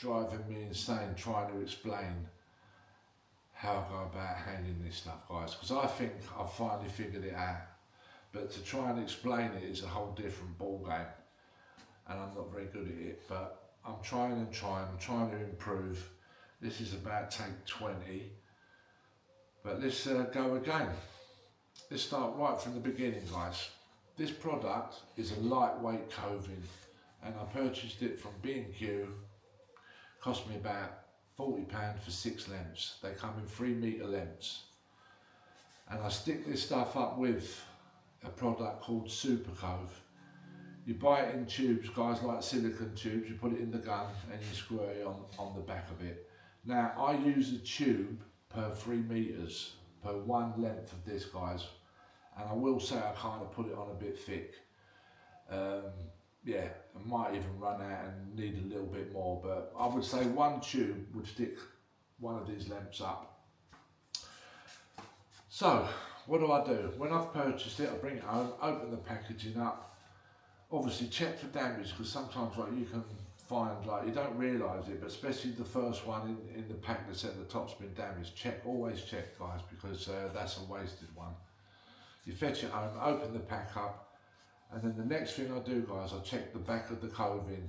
driving me insane trying to explain how I go about hanging this stuff, guys, because I think I've finally figured it out, but to try and explain it is a whole different ball game, and I'm not very good at it, but I'm trying to improve. This is about take 20, but let's go again. Let's start right from the beginning, guys. This product is a lightweight coving, and I purchased it from B&Q. Cost me about £40 for 6 lengths. They come in 3 metre lengths. And I stick this stuff up with a product called Super Cove. You buy it in tubes, guys, like silicone tubes. You put it in the gun and you squirt it on the back of it. Now, I use a tube per 3 metres, per 1 length of this, guys. And I will say I kind of put it on a bit thick. Yeah, I might even run out and need a little bit more, but I would say 1 tube would stick one of these lengths up. So, what do? When I've purchased it, I bring it home, open the packaging up. Obviously check for damage, because sometimes like you can find, like, you don't realise it, but especially the first one in the pack that's at the top's been damaged. Check, always check, guys, because that's a wasted one. You fetch it home, open the pack up, and then the next thing I do, guys, I check the back of the coving,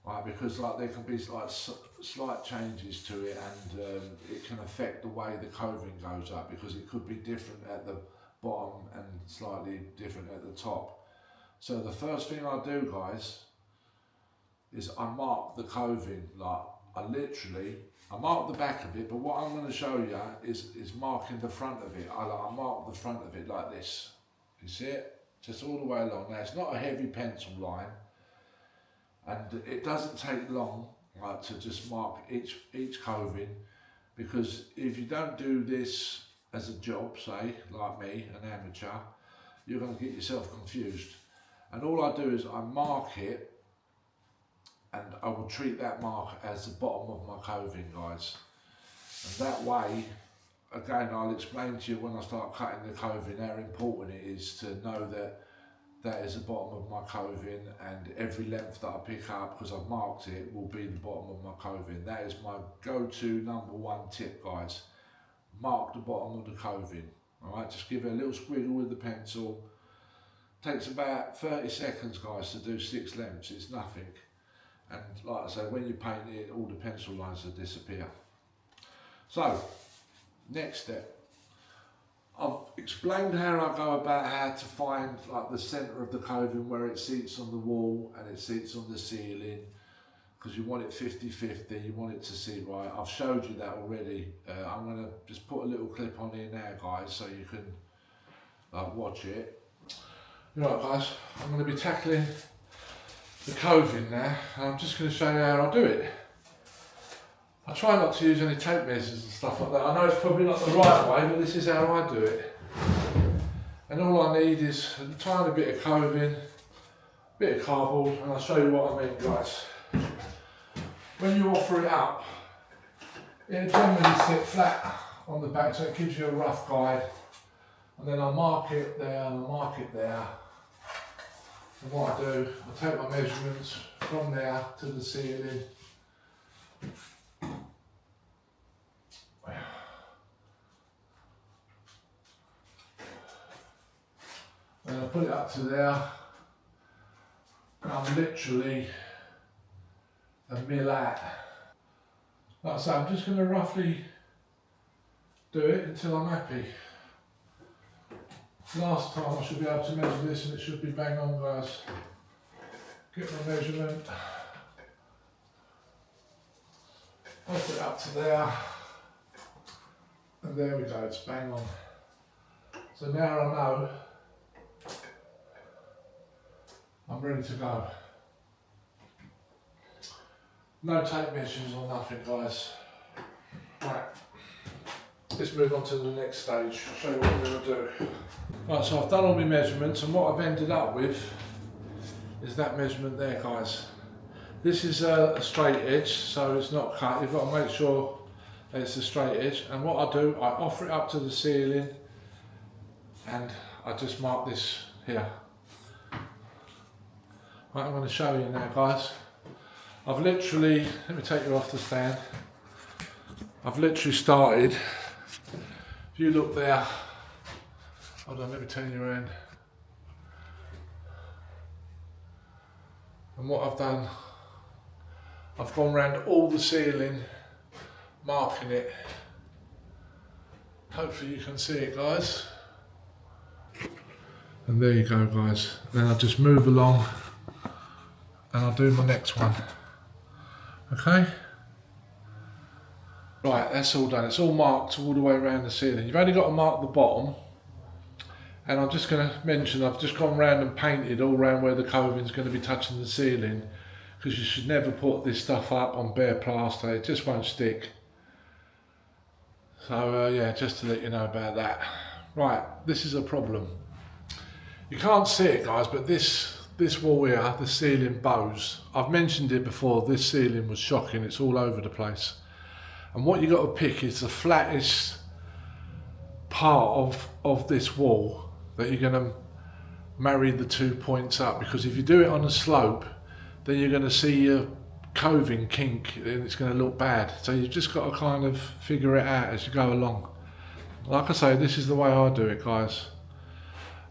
right? Because like there can be like slight changes to it, and it can affect the way the coving goes up, because it could be different at the bottom and slightly different at the top. So the first thing I do, guys, is I mark the coving. Like I mark the back of it, but what I'm going to show you is marking the front of it. I mark the front of it like this. You see it? Just all the way along. Now it's not a heavy pencil line, and it doesn't take long, like, to just mark each coving, because if you don't do this as a job, say like me, an amateur, you're going to get yourself confused. And all I do is I mark it, and I will treat that mark as the bottom of my coving, guys. And that way, again, I'll explain to you when I start cutting the coving how important it is to know that that is the bottom of my coving, and every length that I pick up, because I've marked it, will be the bottom of my coving. That is my go-to #1 tip, guys. Mark the bottom of the coving. Alright, just give it a little squiggle with the pencil. Takes about 30 seconds, guys, to do 6 lengths. It's nothing. And like I say, when you paint it, all the pencil lines will disappear. So, next step. I've explained how I go about how to find like the centre of the coving, where it seats on the wall and it seats on the ceiling, because you want it 50-50, you want it to seat right. I've showed you that already. I'm going to just put a little clip on here now, guys, so you can watch it. Right, guys, I'm going to be tackling the coving now. I'm just going to show you how I do it. I try not to use any tape measures and stuff like that. I know it's probably not the right way, but this is how I do it. And all I need is a tiny bit of coving, a bit of cardboard, and I'll show you what I mean, guys. When you offer it up, it'll generally sit flat on the back, so it gives you a rough guide. And then I mark it there and I mark it there. And what I do, I take my measurements from there to the ceiling. And I put it up to there, and I'm literally a mil out. Like I say, I'm just going to roughly do it until I'm happy. Last time I should be able to measure this and it should be bang on, guys. Get my measurement. I'll put it up to there. And there we go, it's bang on. So now I know I'm ready to go. No tape measures or nothing, guys. Right, let's move on to the next stage. I'll show you what I'm going to do. Right, so I've done all my measurements, and what I've ended up with is that measurement there, guys. This is a straight edge, so it's not cut. You've got to make sure that it's a straight edge. And what I do, I offer it up to the ceiling, and I just mark this here. Right, I'm going to show you now, guys. I've literally, let me take you off the stand. I've literally started, if you look there, hold on, let me turn you around. And what I've done, I've gone round all the ceiling, marking it. Hopefully you can see it, guys. And there you go, guys. Then I'll just move along and I'll do my next one. Okay? Right, that's all done. It's all marked all the way around the ceiling. You've only got to mark the bottom. And I'm just going to mention, I've just gone round and painted all around where the coving's going to be touching the ceiling, because you should never put this stuff up on bare plaster, it just won't stick. So yeah, just to let you know about that. Right, this is a problem. You can't see it, guys, but this wall here, the ceiling bows. I've mentioned it before, this ceiling was shocking, it's all over the place. And what you got to pick is the flattest part of this wall that you're going to marry the 2 points up, because if you do it on a slope, then you're going to see your coving kink and it's going to look bad. So you've just got to kind of figure it out as you go along. Like I say, this is the way I do it, guys.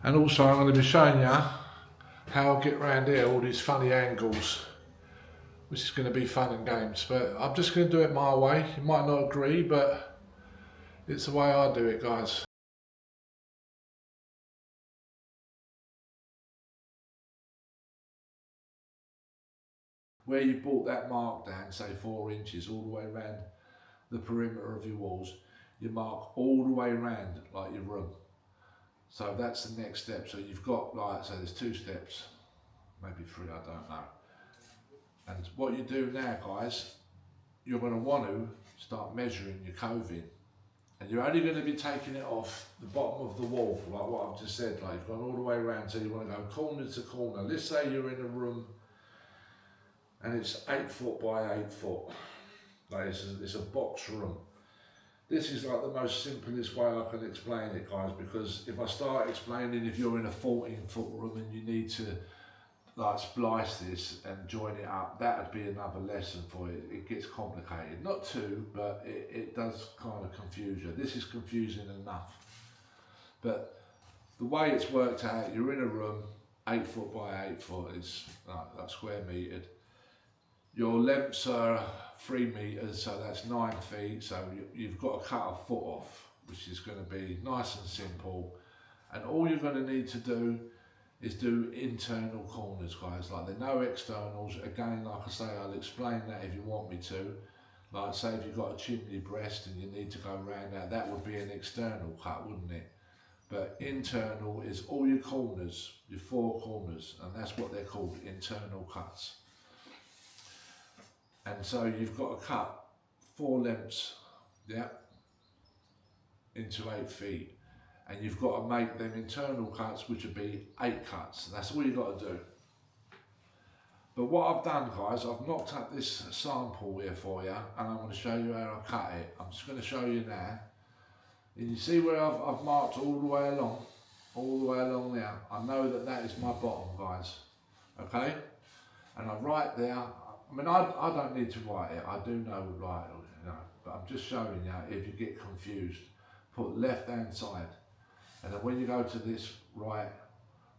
And also I'm going to be showing you how I get around here, all these funny angles, which is going to be fun and games. But I'm just going to do it my way. You might not agree, but it's the way I do it, guys. Where you brought that mark down, say 4 inches, all the way around the perimeter of your walls, you mark all the way around like your room. So that's the next step. So you've got, like, so there's 2 steps, maybe 3, I don't know. And what you do now, guys, you're going to want to start measuring your coving. And you're only going to be taking it off the bottom of the wall, like what I've just said, like you've gone all the way around, so you want to go corner to corner. Let's say you're in a room and it's 8 foot by 8 foot. Like it's a box room. This is like the most simplest way I can explain it, guys, because if I start explaining if you're in a 14-foot room and you need to like splice this and join it up, that would be another lesson for you. It gets complicated. Not too, but it does kind of confuse you. This is confusing enough. But the way it's worked out, you're in a room, 8 foot by 8 foot, is like square metered. Your lengths are 3 meters, so that's 9 feet. So you've got to cut a foot off, which is going to be nice and simple. And all you're going to need to do is do internal corners, guys. Like there are no externals. Again, like I say, I'll explain that if you want me to. Like say if you've got a chimney breast and you need to go around that would be an external cut, wouldn't it? But internal is all your corners, your 4 corners, and that's what they're called, internal cuts. And so you've got to cut 4 lengths, yeah, into 8 feet. And you've got to make them internal cuts, which would be 8 cuts. That's all you've got to do. But what I've done, guys, I've knocked up this sample here for you, and I'm going to show you how I cut it. I'm just going to show you now. And you see where I've marked all the way along there. I know that is my bottom, guys, okay? And I write there, I mean, I don't need to write it, I do know, like, you know, but I'm just showing you, if you get confused, put left hand side, and then when you go to this right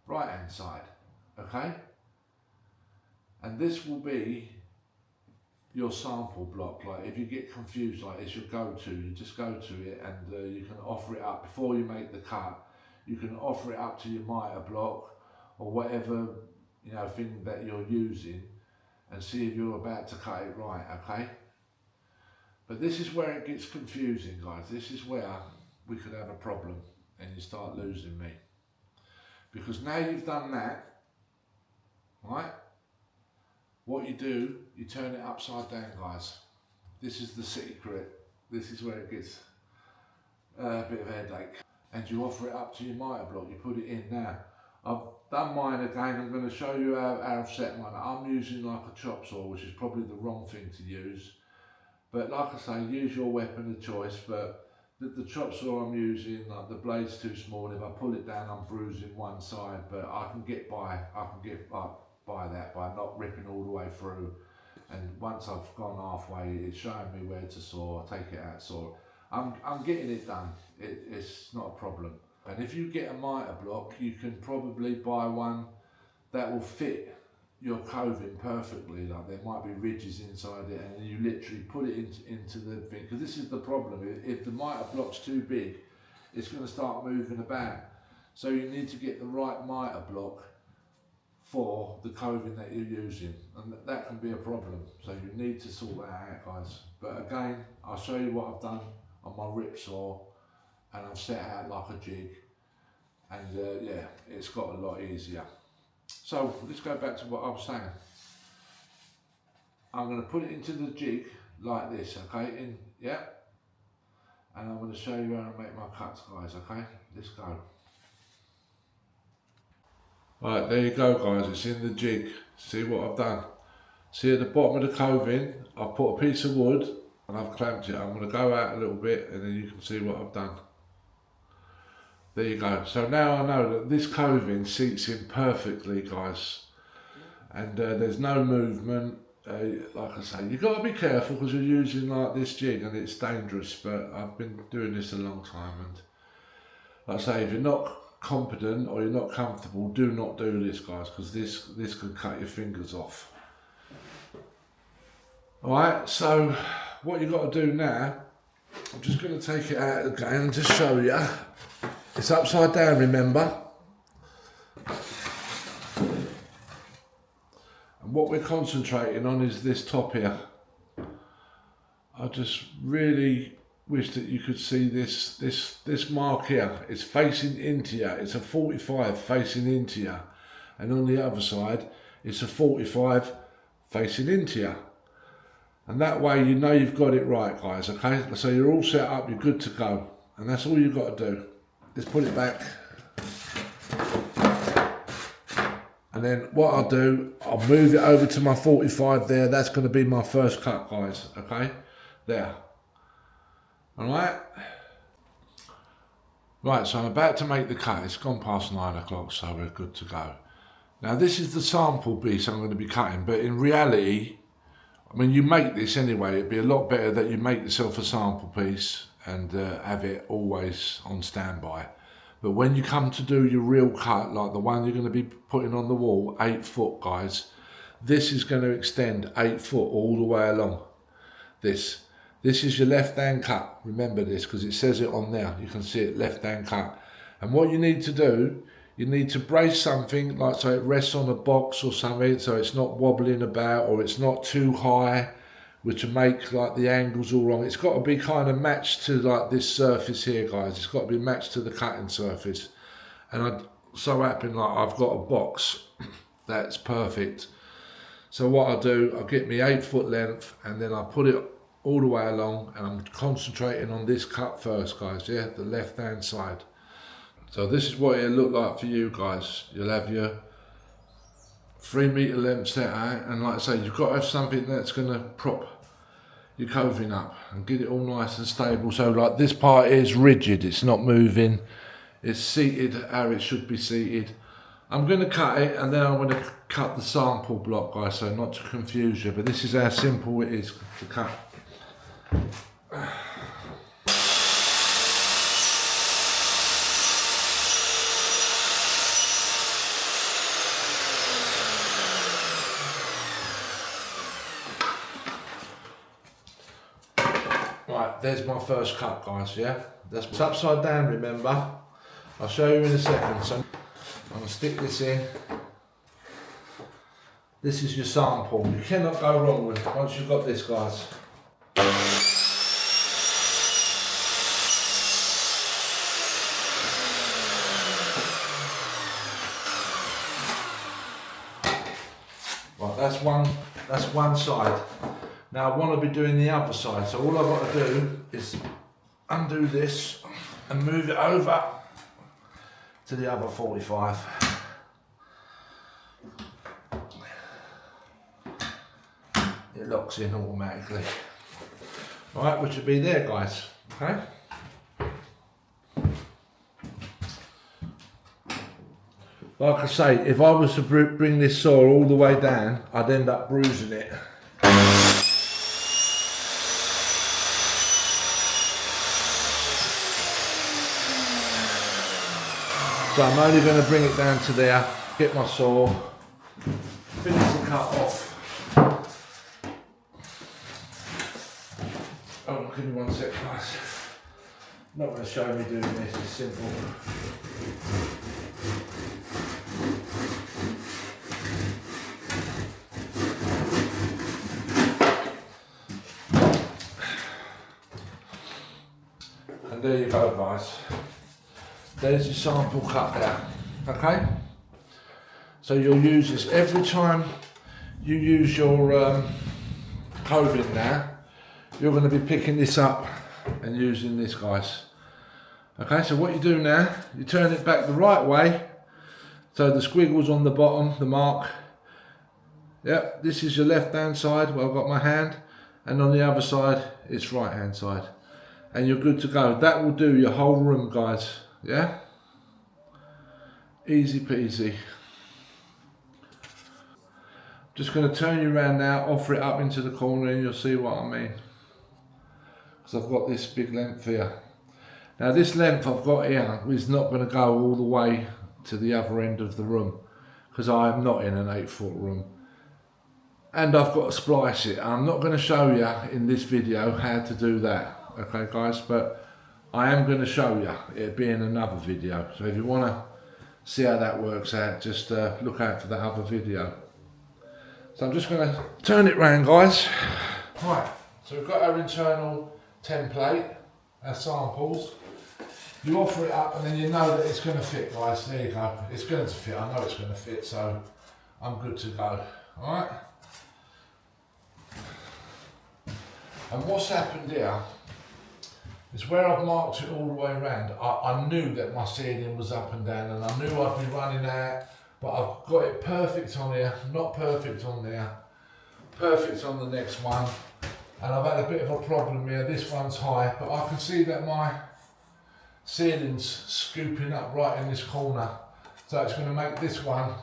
hand side, okay? And this will be your sample block. Like if you get confused, like it's your go-to, you just go to it and you can offer it up before you make the cut. You can offer it up to your mitre block or whatever, you know, thing that you're using, and see if you're about to cut it right, okay? But this is where it gets confusing, guys. This is where we could have a problem and you start losing me. Because now you've done that, right? What you do, you turn it upside down, guys. This is the secret. This is where it gets a bit of a headache. And you offer it up to your mitre block, you put it in now. I've done mine again, I'm going to show you how I've set mine. I'm using like a chop saw, which is probably the wrong thing to use. But like I say, use your weapon of choice, but the chop saw I'm using, like the blade's too small. If I pull it down, I'm bruising one side, but I can get by, by that, by not ripping all the way through. and once I've gone halfway, it's showing me where to saw, take it out, saw. I'm getting it done. It's not a problem. And if you get a mitre block, you can probably buy one that will fit your coving perfectly. Like there might be ridges inside it, and you literally put it into the thing. Because this is the problem. If the mitre block's too big, it's going to start moving about. So you need to get the right mitre block for the coving that you're using, and that can be a problem. So you need to sort that out, guys. But again, I'll show you what I've done on my rip saw, and I've set out like a jig, and yeah, it's got a lot easier. So let's go back to what I was saying. I'm going to put it into the jig like this, okay? Yeah, and I'm going to show you how to make my cuts, guys. Okay, let's go. Right, there you go, guys. It's in the jig. See what I've done? See at the bottom of the coving, I've put a piece of wood and I've clamped it. I'm going to go out a little bit and then you can see what I've done. There you go. So now I know that this coving seats in perfectly, guys. And there's no movement. Like I say, you've got to be careful because you're using like this jig and it's dangerous. But I've been doing this a long time. And like I say, if you're not competent or you're not comfortable, do not do this, guys, because this can cut your fingers off. Alright, so what you've got to do now, I'm just going to take it out again and just show you. It's upside down, remember? And what we're concentrating on is this top here. I just really wish that you could see this mark here. It's facing into you. It's a 45 facing into you, and on the other side it's a 45 facing into you, and that way you know you've got it right, guys. Okay, so you're all set up, you're good to go, and that's all you've got to do. Let's put it back, and then what I'll do, I'll move it over to my 45 there. That's going to be my first cut, guys. Okay, there. Alright, right, so I'm about to make the cut. It's gone past 9 o'clock, so we're good to go. Now this is the sample piece I'm going to be cutting, but in reality, I mean, you make this anyway. It'd be a lot better that you make yourself a sample piece and have it always on standby. But when you come to do your real cut, like the one you're going to be putting on the wall, 8 foot, guys, this is going to extend 8 foot all the way along. This is your left hand cut. Remember this, because it says it on there. You can see it, left hand cut. And what you need to do, you need to brace something like so it rests on a box or something, so it's not wobbling about or it's not too high, which will make like the angles all wrong. It's got to be kind of matched to like this surface here, guys. It's got to be matched to the cutting surface. And I so happen like I've got a box that's perfect. So what I'll do, I'll get me 8 foot length and then I'll put it all the way along, and I'm concentrating on this cut first, guys, yeah, the left hand side. So this is what it'll look like for you guys. You'll have your 3 metre length set out, and like I say, you've got to have something that's going to prop your coving up and get it all nice and stable. So like this part is rigid, it's not moving, it's seated how it should be seated. I'm going to cut it and then I'm going to cut the sample block, guys, so not to confuse you, but this is how simple it is to cut. Right, there's my first cut, guys, yeah? That's upside down, remember? I'll show you in a second. So I'm going to stick this in. This is your sample. You cannot go wrong with it once you've got this, guys. Right, that's one side. Now I want to be doing the other side, so all I've got to do is undo this and move it over to the other 45. It locks in automatically. Alright, which will be there, guys, okay? Like I say, if I was to bring this saw all the way down, I'd end up bruising it. So I'm only going to bring it down to there, get my saw, finish the cut off. Oh, give me 1 sec, guys. Not going to show me doing this, it's simple. And there you go, guys. There's your sample cut there, okay? So you'll use this every time you use your Coving now. You're going to be picking this up and using this, guys. Okay, so what you do now, you turn it back the right way. So the squiggle's on the bottom, the mark. Yep, this is your left hand side where I've got my hand. And on the other side, it's right hand side. And you're good to go. That will do your whole room, guys. Yeah? Easy peasy. Just going to turn you around now, offer it up into the corner and you'll see what I mean. Because I've got this big length here. Now this length I've got here is not going to go all the way to the other end of the room. Because I am not in an 8-foot room. And I've got to splice it. I'm not going to show you in this video how to do that. Okay guys, but I am going to show you. It'll be in another video. So if you want to see how that works out, just look out for that other video. So I'm just going to turn it round, guys. Right, so we've got our internal template, our samples. You offer it up and then you know that it's going to fit, guys. There you go. It's going to fit. I know it's going to fit, so I'm good to go. Alright? And what's happened here is where I've marked it all the way around, I knew that my ceiling was up and down and I knew I'd be running out, but I've got it perfect on here, not perfect on there, perfect on the next one. And I've had a bit of a problem here, this one's high, but I can see that my ceiling's scooping up right in this corner. So it's going to make this one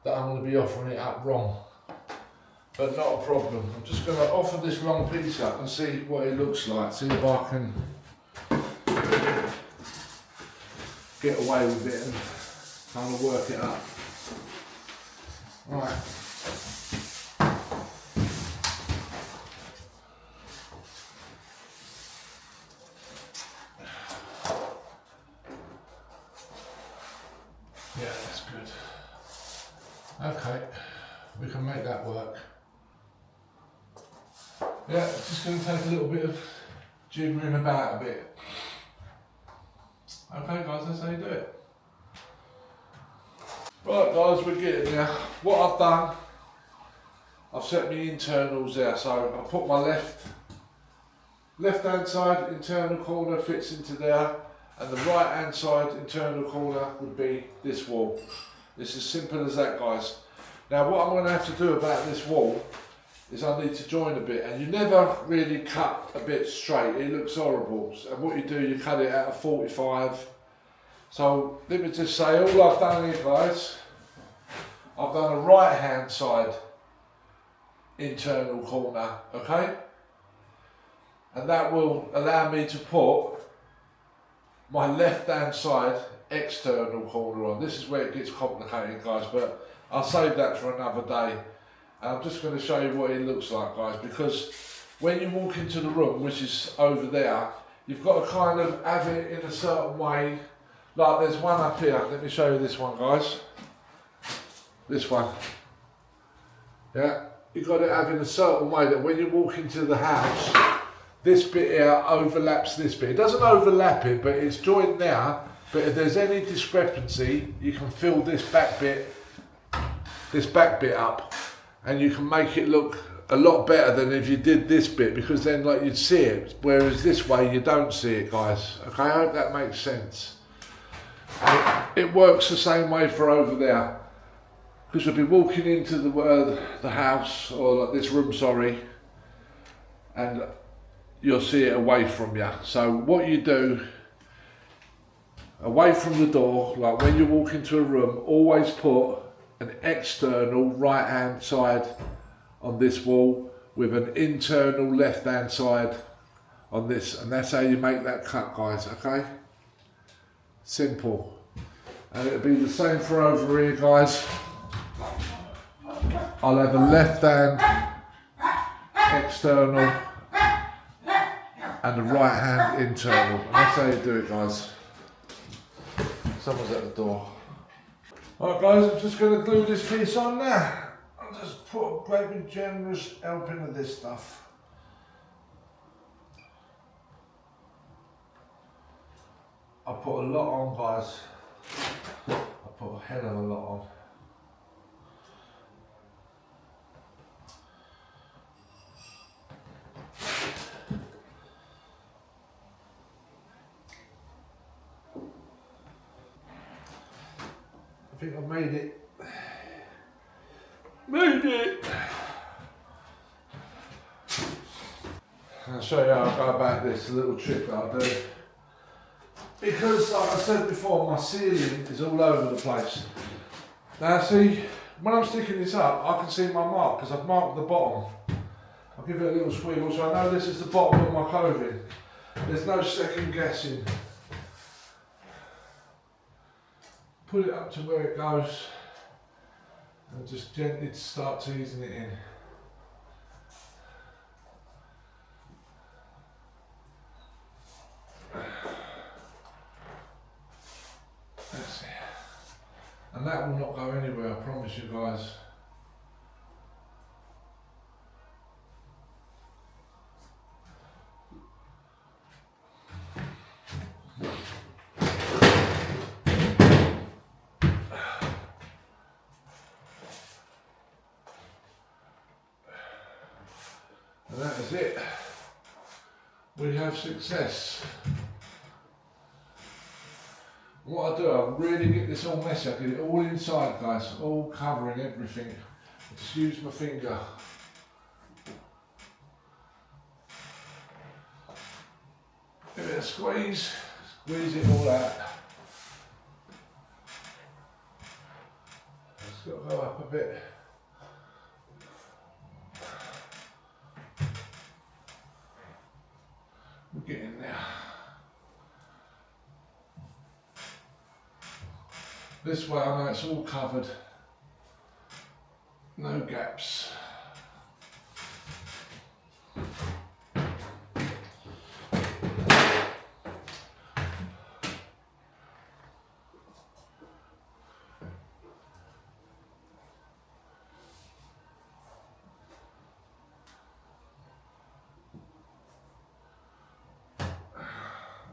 that I'm going to be offering it up wrong. But not a problem. I'm just going to offer this long piece up and see what it looks like. See if I can get away with it and kind of work it up. Right. Yeah, that's good. Okay, we can make that work. Yeah, it's just going to take a little bit of jiggering about a bit. Okay guys, that's how you do it. Right guys, we're getting there. What I've done, I've set my internals there. So I put my left hand side internal corner fits into there, and the right hand side internal corner would be this wall. It's as simple as that, guys. Now what I'm going to have to do about this wall is I need to join a bit, and you never really cut a bit straight, it looks horrible. And what you do, you cut it out of 45. So let me just say, all I've done here, guys, I've done a right hand side internal corner, okay? And that will allow me to put my left hand side external corner on. This is where it gets complicated, guys, but I'll save that for another day. I'm just going to show you what it looks like, guys, because when you walk into the room, which is over there, you've got to kind of have it in a certain way. Like there's one up here. Let me show you this one, guys. This one. Yeah, you've got to have it in a certain way that when you walk into the house, this bit here overlaps this bit. It doesn't overlap it, but it's joined there. But if there's any discrepancy, you can fill this back bit up. And you can make it look a lot better than if you did this bit, because then like you'd see it, whereas this way you don't see it, guys. Okay, I hope that makes sense. It works the same way for over there, because you'll be walking into the house, or like this room, sorry, and you'll see it away from you. So what you do, away from the door, like when you walk into a room, always put an external right hand side on this wall with an internal left hand side on this, and that's how you make that cut, guys. Okay, simple. And it'll be the same for over here, guys. I'll have a left hand external and the right hand internal. And that's how you do it, guys. Someone's at the door. Alright guys, I'm just going to glue this piece on now. I'll just put a great big generous helping of this stuff. I put a lot on, guys. I put a hell of a lot on. I think I've made it. Made it! I'll show you how I go about this, a little trick that I do. Because, like I said before, my ceiling is all over the place. Now see, when I'm sticking this up, I can see my mark, because I've marked the bottom. I'll give it a little squiggle, so I know this is the bottom of my coving. There's no second guessing. Put it up to where it goes, and just gently start teasing it in. That's it. And that will not go anywhere, I promise you guys. And that is it. We have success. What I do, I really get this all messy. I get it all inside, guys, all covering everything. I just use my finger. Give it a squeeze, squeeze it all out. It's got to go up a bit. We're getting there. This way I know it's all covered, no gaps.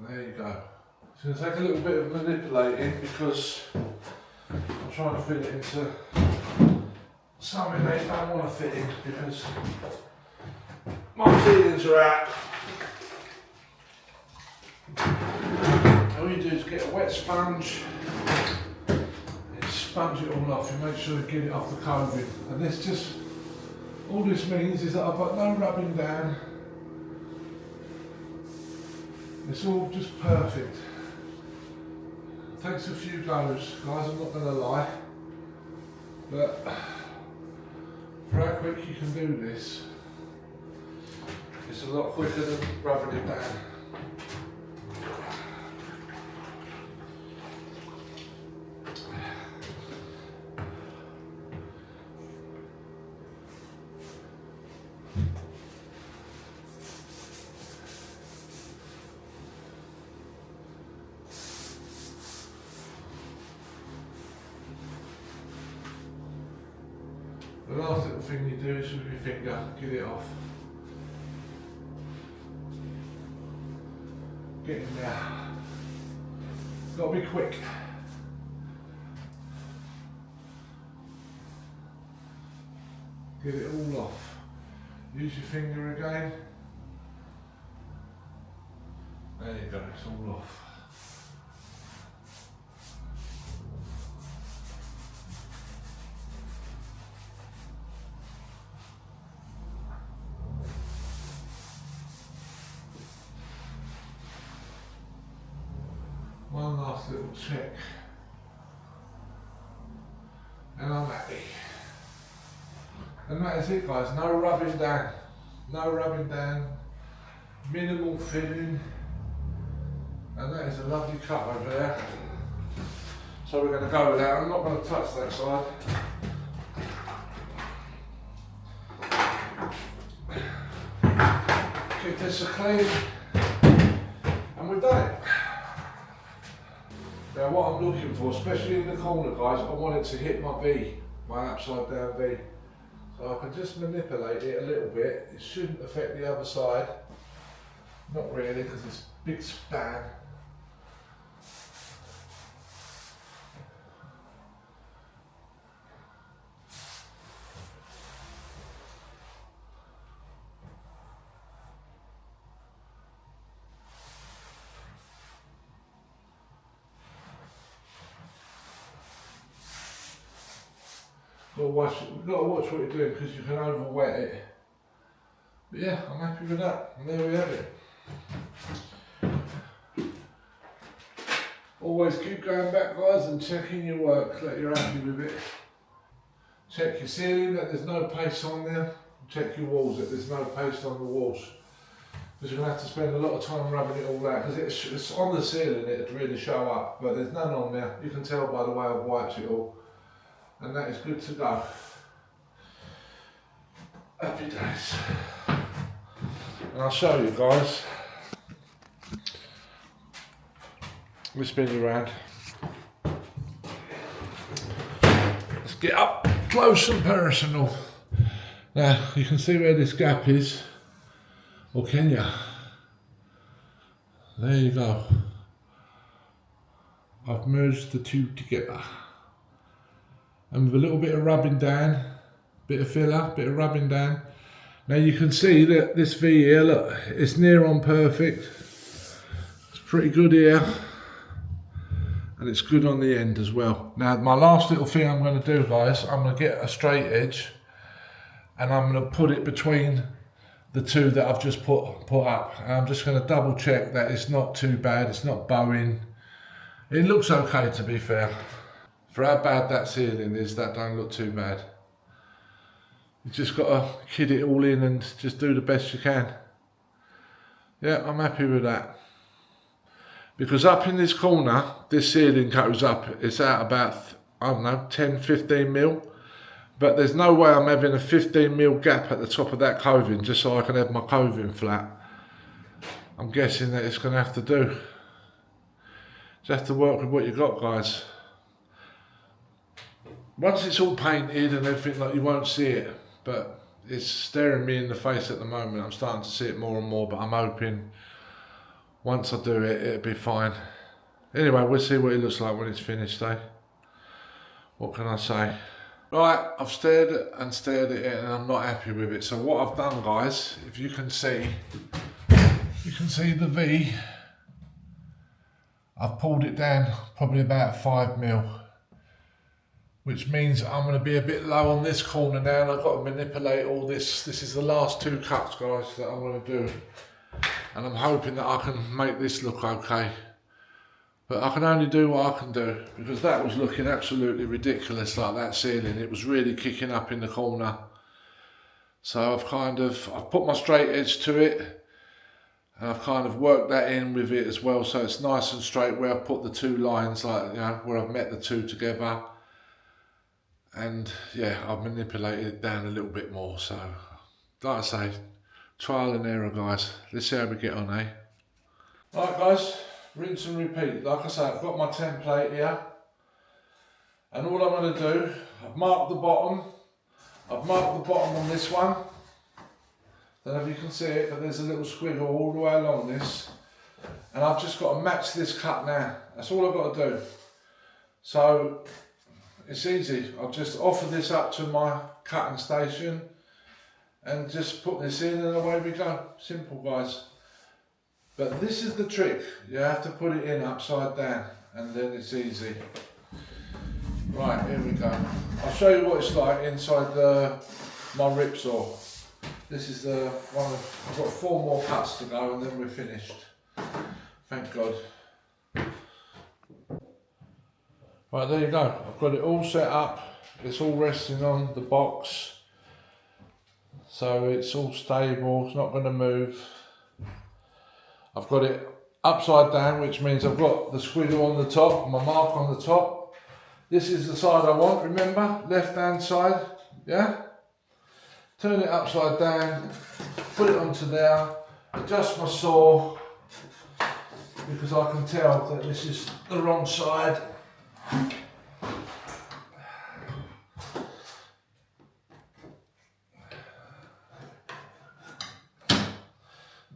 There you go. It's going to take a little bit of manipulating because I'm trying to fit it into something they don't want to fit in because my feelings are out. All you do is get a wet sponge and sponge it all off and make sure you get it off the coving. And this just, all this means is that I've got no rubbing down. It's all just perfect. It takes a few goes, guys, I'm not going to lie. But for how quick you can do this, it's a lot quicker than rubbing it down. The last little thing you do is with your finger, get it off. Get in there. Got to be quick. Get it all off. Use your finger again. There you go, it's all off. One last little check and I'm happy. And that is it, guys, no rubbing down, minimal filling, and that is a lovely cut over there. So we're going to go with that. I'm not going to touch that side. Give this a clean, and we've done it. Now what I'm looking for, especially in the corner guys, I want it to hit my V, my upside down V. So I can just manipulate it a little bit. It shouldn't affect the other side. Not really, because it's a big span. You've got to watch what you're doing because you can over wet it. But yeah, I'm happy with that. And there we have it. Always keep going back guys and checking your work that you're happy with it. Check your ceiling that there's no paste on there. Check your walls that there's no paste on the walls. Because you're going to have to spend a lot of time rubbing it all out. Because it's on the ceiling, it'd really show up. But there's none on there. You can tell by the way I've wiped it all. And that is good to go. Happy days. And I'll show you guys. We spin you around. Let's get up close and personal. Now you can see where this gap is. Or can you? There you go. I've merged the two together. And with a little bit of rubbing down, bit of filler, bit of rubbing down. Now you can see that this V here, look, it's near on perfect. It's pretty good here. And it's good on the end as well. Now my last little thing I'm going to do guys, I'm going to get a straight edge and I'm going to put it between the two that I've just put up. And I'm just going to double check that it's not too bad, it's not bowing. It looks okay to be fair. For how bad that ceiling is, that don't look too bad. You just got to kid it all in and just do the best you can. Yeah, I'm happy with that. Because up in this corner, this ceiling goes up, it's out about, I don't know, 10, 15 mil. But there's no way I'm having a 15 mil gap at the top of that coving just so I can have my coving flat. I'm guessing that it's going to have to do. Just have to work with what you got guys. Once it's all painted and everything, like you won't see it, but it's staring me in the face at the moment. I'm starting to see it more and more, but I'm hoping once I do it, it'll be fine. Anyway, we'll see what it looks like when it's finished, eh? What can I say? Right, I've stared at it and I'm not happy with it. So what I've done, guys, if you can see the V. I've pulled it down probably about 5 mil. Which means I'm going to be a bit low on this corner now and I've got to manipulate all this. This is the last 2 cuts guys that I'm going to do. And I'm hoping that I can make this look okay. But I can only do what I can do because that was looking absolutely ridiculous like that ceiling. It was really kicking up in the corner. So I've put my straight edge to it. And I've kind of worked that in with it as well. So it's nice and straight where I've put the 2 lines, like, you know, where I've met the 2 together. And yeah, I've manipulated it down a little bit more. So, like I say, trial and error, guys. Let's see how we get on, eh? Right, guys, rinse and repeat. Like I say, I've got my template here. And all I'm going to do, I've marked the bottom. I've marked the bottom on this one. Don't know if you can see it, but there's a little squiggle all the way along this. And I've just got to match this cut now. That's all I've got to do. So, it's easy. I'll just offer this up to my cutting station and just put this in and away we go. Simple, guys. But this is the trick. You have to put it in upside down and then it's easy. Right, here we go. I'll show you what it's like inside my rip saw. This is the one, I've got 4 more cuts to go and then we're finished. Thank God. Right, there you go. I've got it all set up. It's all resting on the box. So it's all stable, it's not going to move. I've got it upside down, which means I've got the squiggle on the top, my mark on the top. This is the side I want, remember? Left hand side, yeah? Turn it upside down, put it onto there, adjust my saw, because I can tell that this is the wrong side.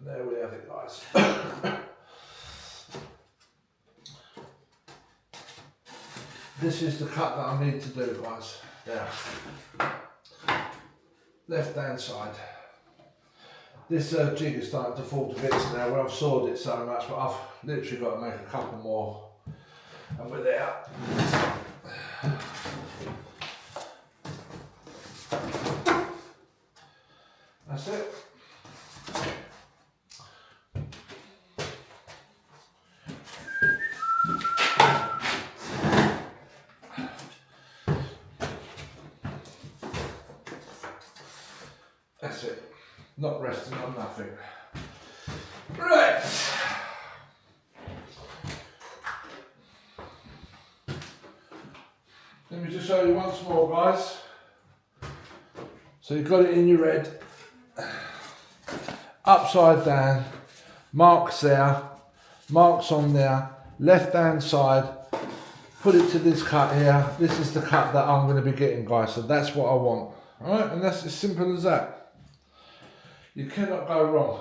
There we have it, guys. This is the cut that I need to do, guys. There. Left hand side. This jig is starting to fall to bits now where I've sawed it so much, but I've literally got to make a couple more. And we're there. That's it. That's it. Not resting on nothing. Right. Let me just show you once more, guys. So you've got it in your head. Upside down. Marks there. Marks on there. Left hand side. Put it to this cut here. This is the cut that I'm going to be getting, guys. So that's what I want. Alright, and that's as simple as that. You cannot go wrong.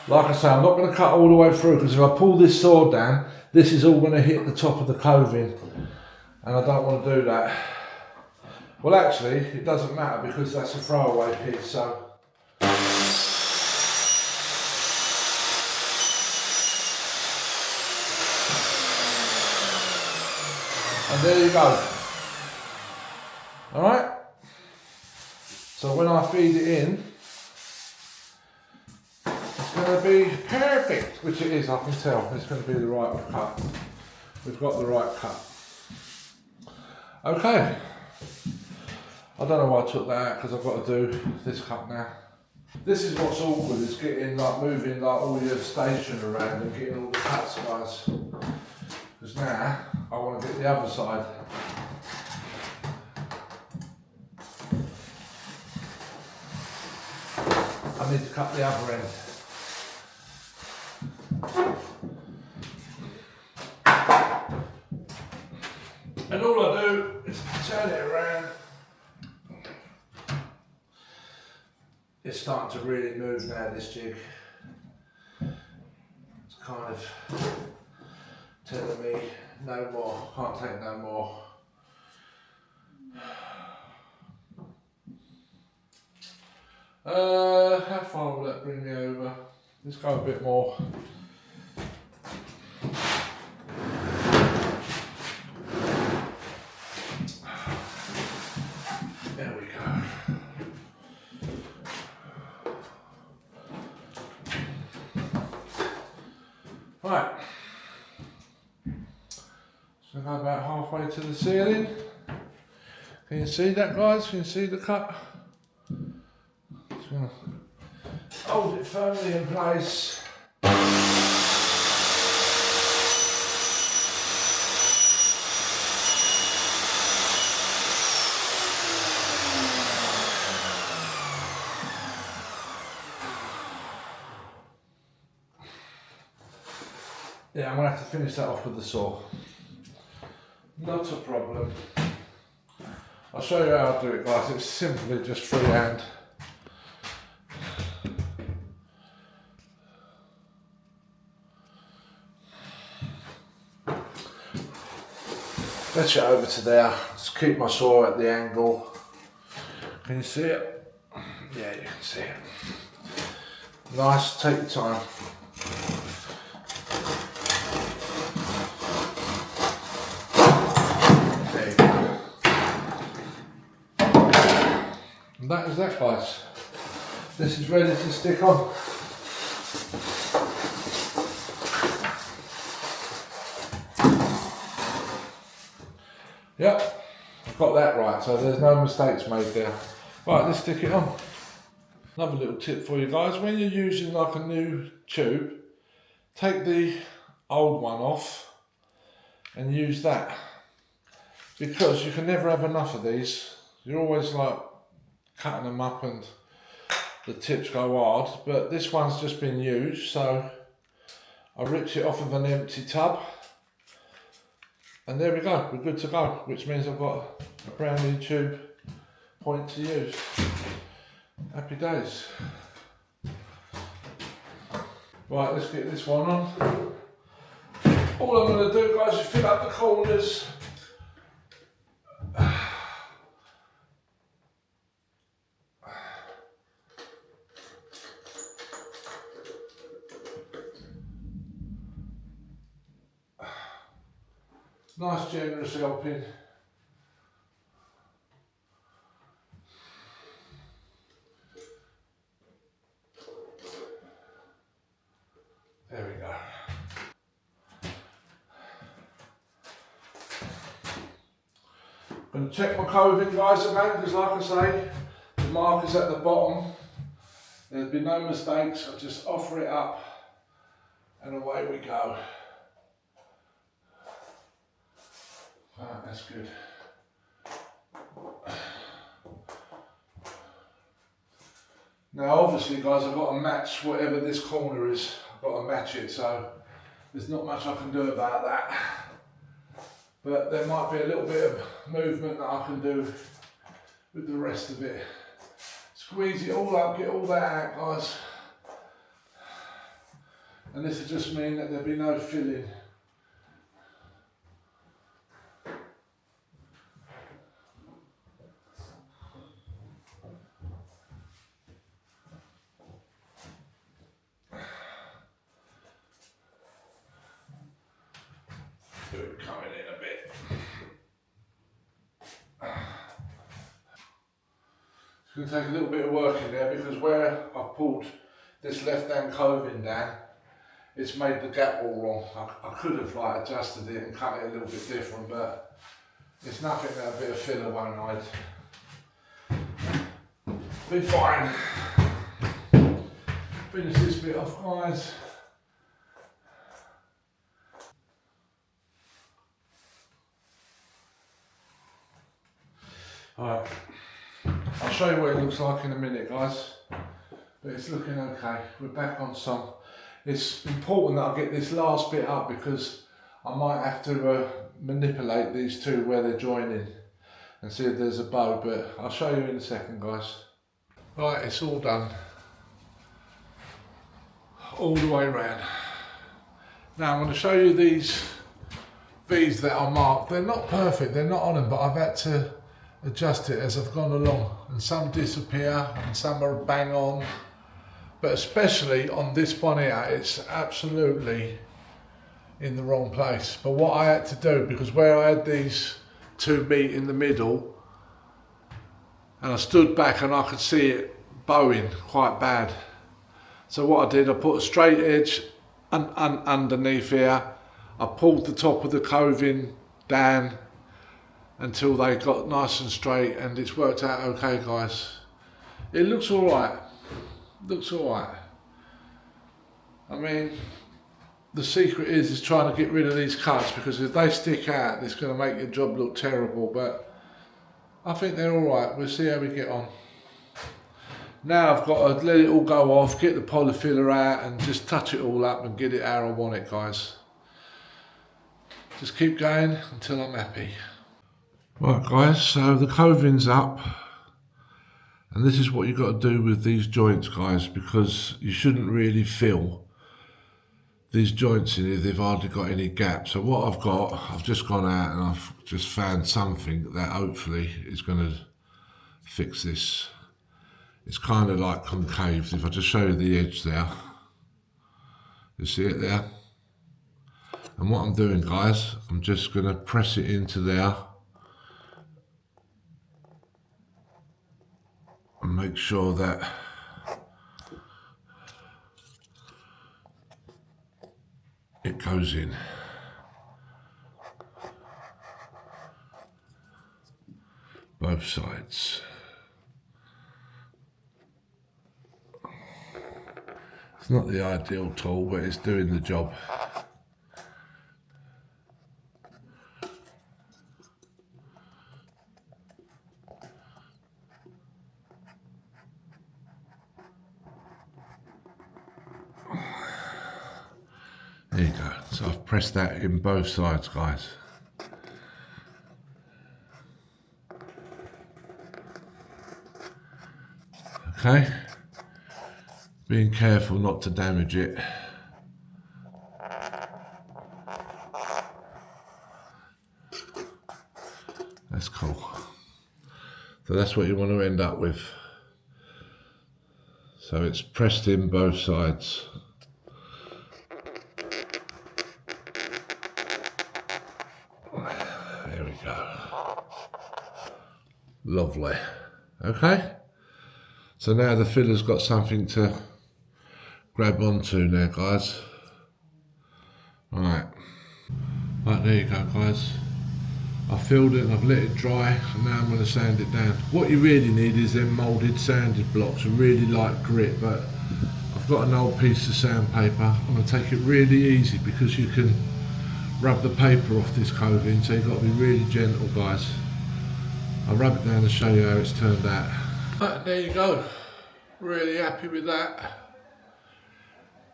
Like I say, I'm not going to cut all the way through because if I pull this saw down, this is all going to hit the top of the coving, and I don't want to do that. Well, actually, it doesn't matter because that's a throwaway piece, so. And there you go. Alright? So when I feed it in, it's going to be perfect, which it is, I can tell. It's going to be the right cut. We've got the right cut. Okay. I don't know why I took that out because I've got to do this cut now. This is what's awkward, is getting moving all your station around and getting all the cuts, guys. Because now I want to get the other side. I need to cut the other end. And all I do is turn it around. It's starting to really move now, this jig. It's kind of telling me no more, can't take no more. How far will that bring me over? Let's go a bit more. There we go. Right, so go about halfway to the ceiling. Can you see that, guys? Can you see the cut? Just gonna hold it firmly in place. Yeah, I'm going to have to finish that off with the saw. Not a problem. I'll show you how I do it, guys. It's simply just freehand. Fetch it over to there. Just keep my saw at the angle. Can you see it? Yeah, you can see it. Nice, take your time. And that is that, guys. This is ready to stick on. Yep, I've got that right, so there's no mistakes made there. Right, let's stick it on. Another little tip for you guys, when you're using like a new tube, take the old one off and use that, because you can never have enough of these. You're always like cutting them up and the tips go hard, but this one's just been used, so I ripped it off of an empty tub and there we go, we're good to go, which means I've got a brand new tube point to use. Happy days. Right, let's get this one on. All I'm going to do, guys, is fill up the corners. Nice generous helping. There we go. I'm going to check my coving, guys, again, because like I say, the mark is at the bottom. There'll be no mistakes. I'll just offer it up and away we go. Right, that's good. Now obviously, guys, I've got to match whatever this corner is. I've got to match it, so there's not much I can do about that. But there might be a little bit of movement that I can do with the rest of it. Squeeze it all up, get all that out, guys. And this will just mean that there'll be no filling. Do it coming in a bit. It's going to take a little bit of work in there because where I've pulled this left-hand coving down, it's made the gap all wrong. I could have like adjusted it and cut it a little bit different, but it's nothing that a bit of filler won't hide. Be fine. Finish this bit off, guys. Alright, I'll show you what it looks like in a minute, guys, but it's looking okay. We're back on some. It's important that I get this last bit up because I might have to manipulate these two where they're joining and see if there's a bow, but I'll show you in a second, guys. Right, it's all done. All the way around. Now I'm going to show you these V's that are marked. They're not perfect, they're not on them, but I've had to adjust it as I've gone along, and some disappear and some are bang on, but especially on this one here, it's absolutely in the wrong place. But what I had to do, because where I had these two meet in the middle and I stood back and I could see it bowing quite bad, so what I did, I put a straight edge underneath here. I pulled the top of the coving down until they got nice and straight, and it's worked out okay, guys. It looks alright. Looks alright. I mean, the secret is trying to get rid of these cuts, because if they stick out, it's going to make your job look terrible, but I think they're alright. We'll see how we get on. Now I've got to let it all go off, get the polyfiller out and just touch it all up and get it how I want it, guys. Just keep going until I'm happy. Right, guys, so the coving's up, and this is what you've got to do with these joints, guys, because you shouldn't really fill these joints in if they've hardly got any gaps. So what I've got, I've just gone out and I've just found something that hopefully is going to fix this. It's kind of like concave. If I just show you the edge there, you see it there? And what I'm doing, guys, I'm just going to press it into there and make sure that it goes in. both sides. It's not the ideal tool, but it's doing the job. There you go. So I've pressed that in both sides, guys. Okay. Being careful not to damage it. That's cool. So that's what you want to end up with. So it's pressed in both sides. There we go. Lovely. Okay. So now the filler's got something to grab onto now, guys. Right, there you go, guys. I've filled it and I've let it dry, and now I'm going to sand it down. What you really need is them moulded sanded blocks, a really light grit, but I've got an old piece of sandpaper. I'm going to take it really easy because you can rub the paper off this Coving, so you've got to be really gentle, guys. I'll rub it down to show you how it's turned out. Right, there you go. Really happy with that.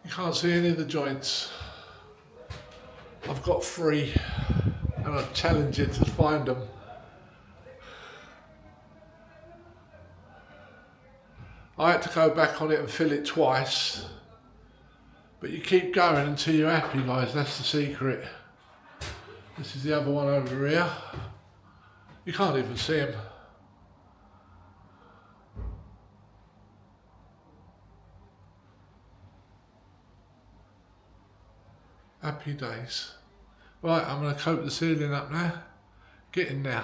You can't see any of the joints. I've got 3 and I challenge you to find them. I had to go back on it and fill it twice, but you keep going until you're happy, guys. That's the secret. This is the other one over here. You can't even see them. Happy days. Right, I'm going to coat the ceiling up now. Get in there.